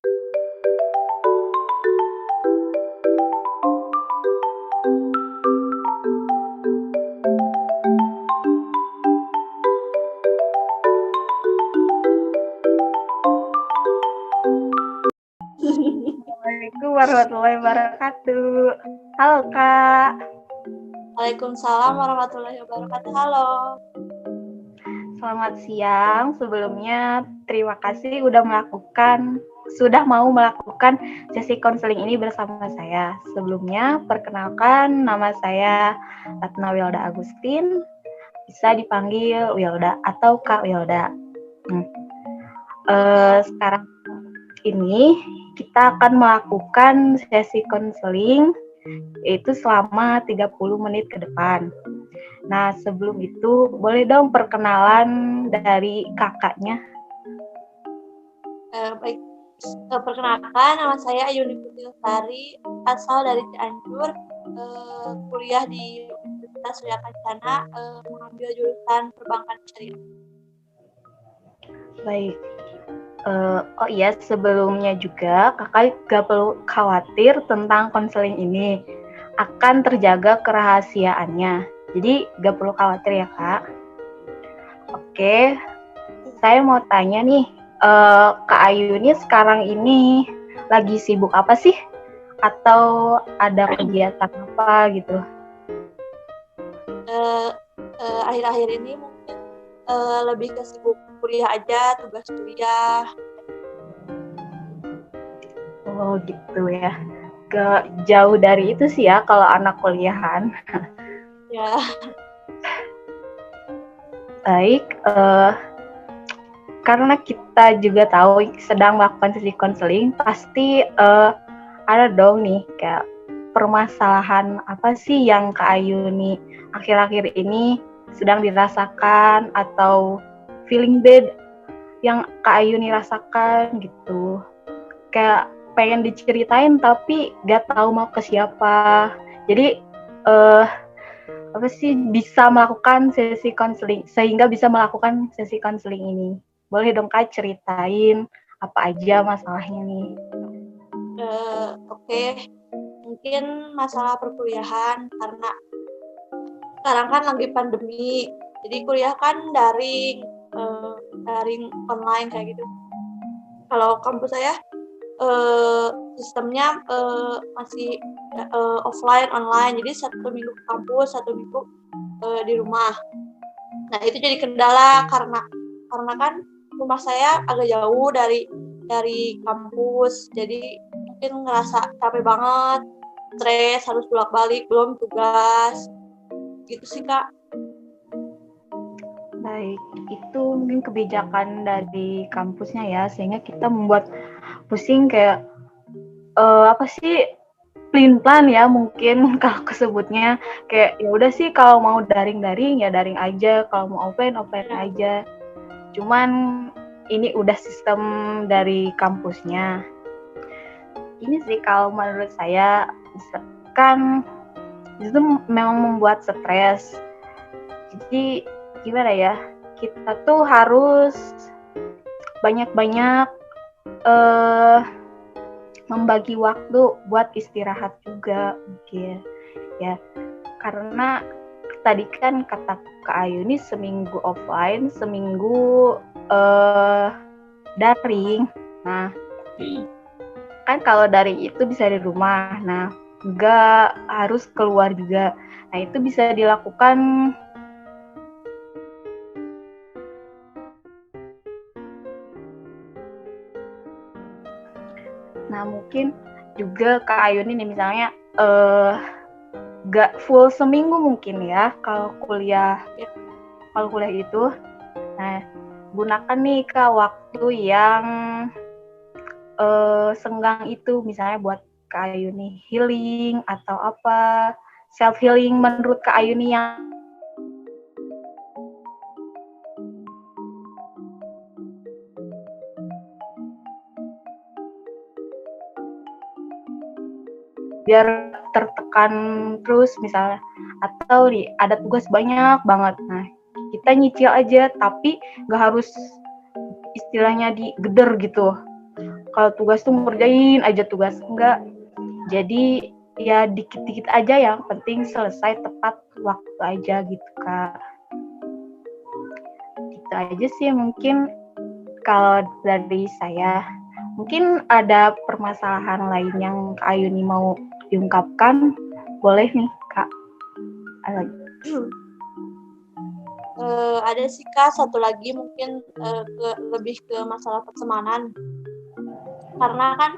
Assalamualaikum warahmatullahi wabarakatuh. Halo Kak. Waalaikumsalam warahmatullahi wabarakatuh. Halo. Selamat siang. Sebelumnya terima kasih sudah mau melakukan sesi konseling ini bersama saya. Sebelumnya perkenalkan, nama saya Ratna Wilda Agustin. Bisa dipanggil Wilda atau Kak Wilda. Sekarang ini kita akan melakukan sesi konseling yaitu selama 30 menit ke depan. Nah, sebelum itu boleh dong perkenalan dari kakaknya. Baik, perkenalkan nama saya Ayuni Putri Lestari, asal dari Cianjur, kuliah di Universitas Surya Kencana, mengambil jurusan Perbankan Syariah. Baik. Oh iya, sebelumnya juga kakak gak perlu khawatir tentang konseling ini. Akan terjaga kerahasiaannya. Jadi gak perlu khawatir ya Kak. Oke, saya mau tanya nih, Kak Ayu ini sekarang ini lagi sibuk apa sih? Atau ada kegiatan apa gitu? Akhir-akhir ini mungkin lebih ke sibuk kuliah aja, tugas kuliah. Oh gitu ya. Gak jauh dari itu sih ya kalau anak kuliahan. Ya. Baik, karena kita juga tahu sedang melakukan sesi konseling, pasti ada dong nih kayak permasalahan apa sih yang Kak Ayu nih akhir-akhir ini sedang dirasakan atau feeling bad yang Kak Ayu nih rasakan gitu. Kayak pengen diceritain tapi gak tahu mau ke siapa. Jadi apa sih bisa melakukan sesi konseling sehingga bisa melakukan sesi konseling ini. Boleh dong Kak ceritain apa aja masalahnya nih? Oke. Mungkin masalah perkuliahan karena sekarang kan lagi pandemi, jadi kuliah kan daring online kayak gitu. Kalau kampus saya sistemnya masih offline online, jadi 1 minggu ke kampus, 1 minggu di rumah. Nah itu jadi kendala karena kan rumah saya agak jauh dari kampus, jadi mungkin ngerasa capek banget, stres, harus bolak-balik, belum tugas, gitu sih Kak. Baik, itu mungkin kebijakan dari kampusnya ya, sehingga kita membuat pusing kayak apa sih plan ya mungkin kalau kesebutnya kayak ya udah sih kalau mau daring ya daring aja, kalau mau offline aja. Cuman ini udah sistem dari kampusnya. Ini sih kalau menurut saya kan itu memang membuat stres. Jadi gimana ya? Kita tuh harus banyak-banyak membagi waktu buat istirahat juga mungkin ya, karena tadi kan kata Kak Ayu ini seminggu offline, seminggu daring. Nah kan kalau daring itu bisa di rumah, nah nggak harus keluar juga. Nah itu bisa dilakukan Nah mungkin juga Kak Ayun ini misalnya gak full seminggu mungkin ya kalau kuliah itu. Nah gunakan nih Kak waktu yang senggang itu misalnya buat Kak Ayuni healing atau apa, self healing menurut Kak Ayuni yang biar tertekan terus misalnya, atau nih ada tugas banyak banget, nah kita nyicil aja tapi nggak harus istilahnya digeder gitu. kalau tugas tuh ngerjain aja tugas, enggak. Jadi ya dikit-dikit aja, yang penting selesai tepat waktu aja gitu Kak. Gitu aja sih mungkin kalau dari saya. Mungkin ada permasalahan lain yang Kak Ayuni mau diungkapkan, boleh nih Kak. Ada sih Kak, satu lagi mungkin lebih ke masalah pertemanan. Karena kan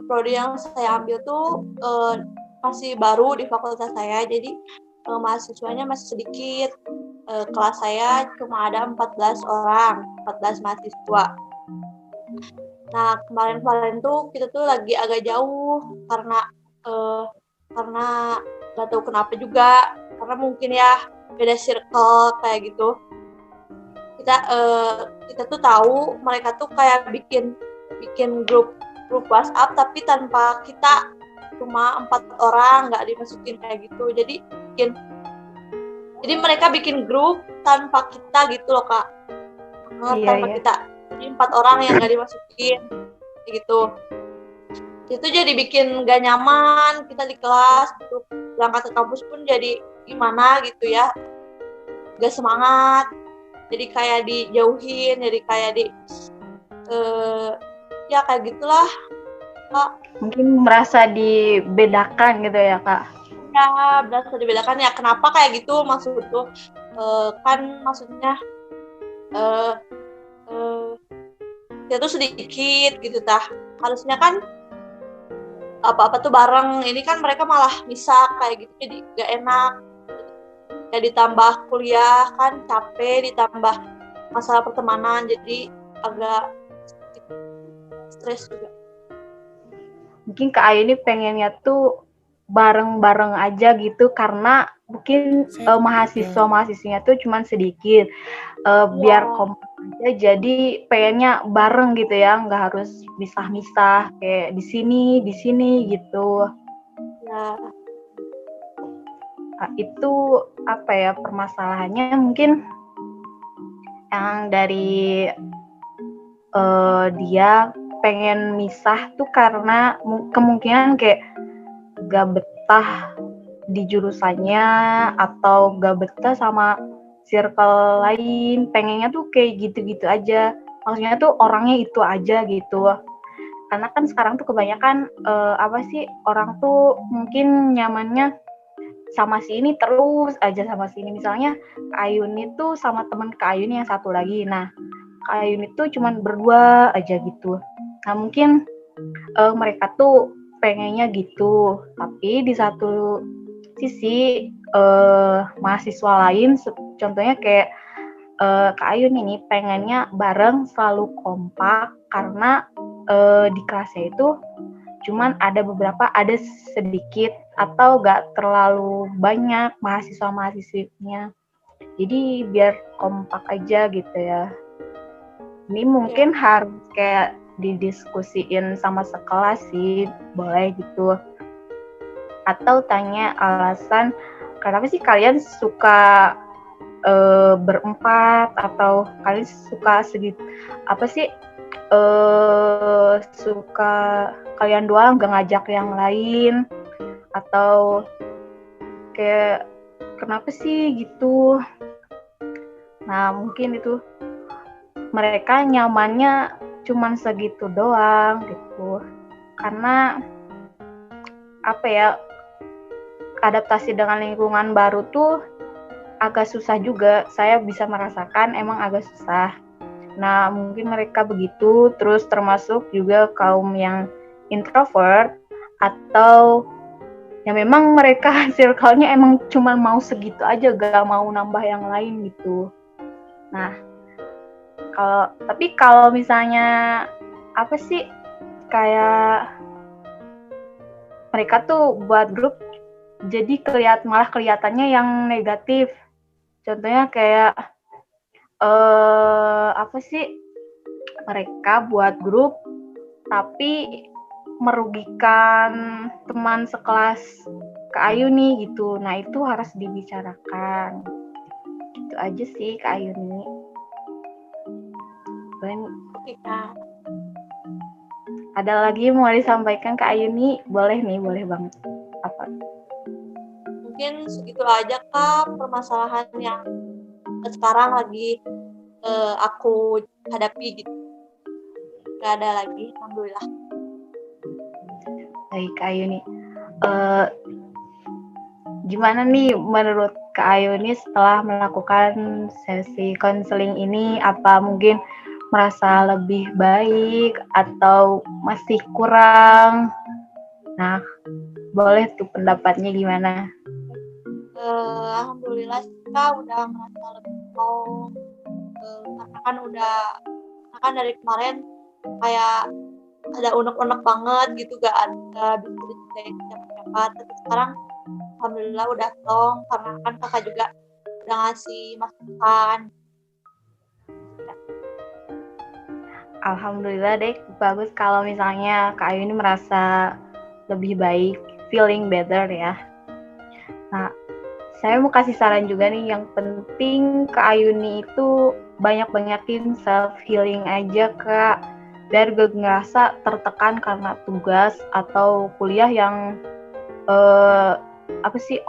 prodi yang saya ambil tuh masih baru di fakultas saya, jadi mahasiswanya masih sedikit. Kelas saya cuma ada 14 orang, 14 mahasiswa. Nah, kemarin-kemarin tuh kita tuh lagi agak jauh karena nggak tahu kenapa juga, karena mungkin ya beda circle kayak gitu. Kita tuh tahu mereka tuh kayak bikin grup WhatsApp tapi tanpa kita, cuma 4 orang, nggak dimasukin kayak gitu. Jadi mereka bikin grup tanpa kita gitu loh Kak. Tanpa kita. Jadi 4 orang yang nggak dimasukin kayak gitu. Itu jadi bikin gak nyaman kita di kelas gitu. Berangkat ke kampus pun jadi gimana gitu ya, gak semangat, jadi kayak dijauhin, jadi kayak ya kayak gitulah Kak. Mungkin merasa dibedakan gitu ya Kak. Ya berasa dibedakan ya, kenapa kayak gitu maksud tuh kan maksudnya kita tuh sedikit gitu harusnya kan apa-apa tuh bareng, ini kan mereka malah misah kayak gitu, jadi gak enak. Ya ditambah kuliah kan capek, ditambah masalah pertemanan, jadi agak stres juga. Mungkin Kak Ayu ini pengennya tuh bareng-bareng aja gitu, karena mungkin mahasiswa-mahasiswinya tuh cuman sedikit, biar kompak aja, jadi pengennya bareng gitu ya, nggak harus misah-misah kayak di sini gitu. Ya. Nah, itu apa ya permasalahannya, mungkin yang dari dia pengen misah tuh karena kemungkinan kayak gak betah di jurusannya atau gak betah sama circle lain, pengennya tuh kayak gitu-gitu aja, maksudnya tuh orangnya itu aja gitu. Karena kan sekarang tuh kebanyakan apa sih, orang tuh mungkin nyamannya sama si ini terus aja, sama si ini. Misalnya Kak Ayuni tuh sama temen Kak Ayuni yang satu lagi, nah Kak Ayuni tuh cuman berdua aja gitu. Nah mungkin mereka tuh pengennya gitu, tapi di satu sisi mahasiswa lain, contohnya kayak Kak Ayun ini pengennya bareng, selalu kompak, karena di kelasnya itu cuman ada sedikit atau gak terlalu banyak mahasiswa-mahasiswinya, jadi biar kompak aja gitu ya. Ini mungkin harus kayak didiskusiin sama sekelas sih, boleh gitu. Atau tanya alasan kenapa sih kalian suka berempat, atau kalian suka segitu, apa sih suka kalian doang gak ngajak yang lain, atau kayak kenapa sih gitu. Nah mungkin itu mereka nyamannya cuman segitu doang gitu, karena apa ya, adaptasi dengan lingkungan baru tuh agak susah juga, saya bisa merasakan emang agak susah. Nah mungkin mereka begitu, terus termasuk juga kaum yang introvert, atau ya memang mereka circle-nya emang cuma mau segitu aja, gak mau nambah yang lain gitu. Nah kalau misalnya apa sih, kayak mereka tuh buat grup jadi malah kelihatannya yang negatif. Contohnya kayak apa sih, mereka buat grup tapi merugikan teman sekelas Kak Ayu nih gitu. Nah itu harus dibicarakan. Gitu aja sih Kak Ayu nih. Oke Kak. Ada lagi mau disampaikan ke Ayuni? Boleh nih, boleh banget. Apa? Mungkin segitu aja Kak permasalahan yang sekarang lagi aku hadapi gitu. Gak ada lagi, alhamdulillah. Baik, Kak Ayuni. Gimana nih menurut Kak Ayuni setelah melakukan sesi konseling ini? Apa mungkin merasa lebih baik atau masih kurang? Nah, boleh tuh pendapatnya gimana? Alhamdulillah kita udah merasa lebih plong, karena kan dari kemarin kayak ada unek-unek banget gitu, gak bisa diceritain siapa-siapa. Tapi sekarang alhamdulillah udah plong karena kan kakak juga udah ngasih masukan. Alhamdulillah deh, bagus kalau misalnya Kak Ayu ini merasa lebih baik, feeling better ya. Nah, saya mau kasih saran juga nih, yang penting Kak Ayuni itu banyak-banyakin self-healing aja Kak, biar gak ngerasa tertekan karena tugas atau kuliah yang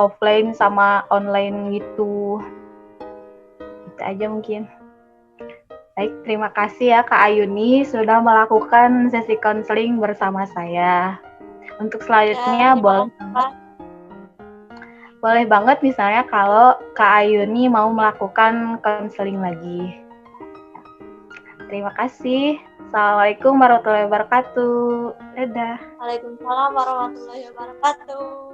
offline sama online gitu. Itu aja mungkin. Baik, terima kasih ya Kak Ayuni sudah melakukan sesi konseling bersama saya. Untuk selanjutnya boleh banget misalnya kalau Kak Ayuni mau melakukan konseling lagi. Terima kasih. Assalamualaikum warahmatullahi wabarakatuh. Dadah. Waalaikumsalam warahmatullahi wabarakatuh.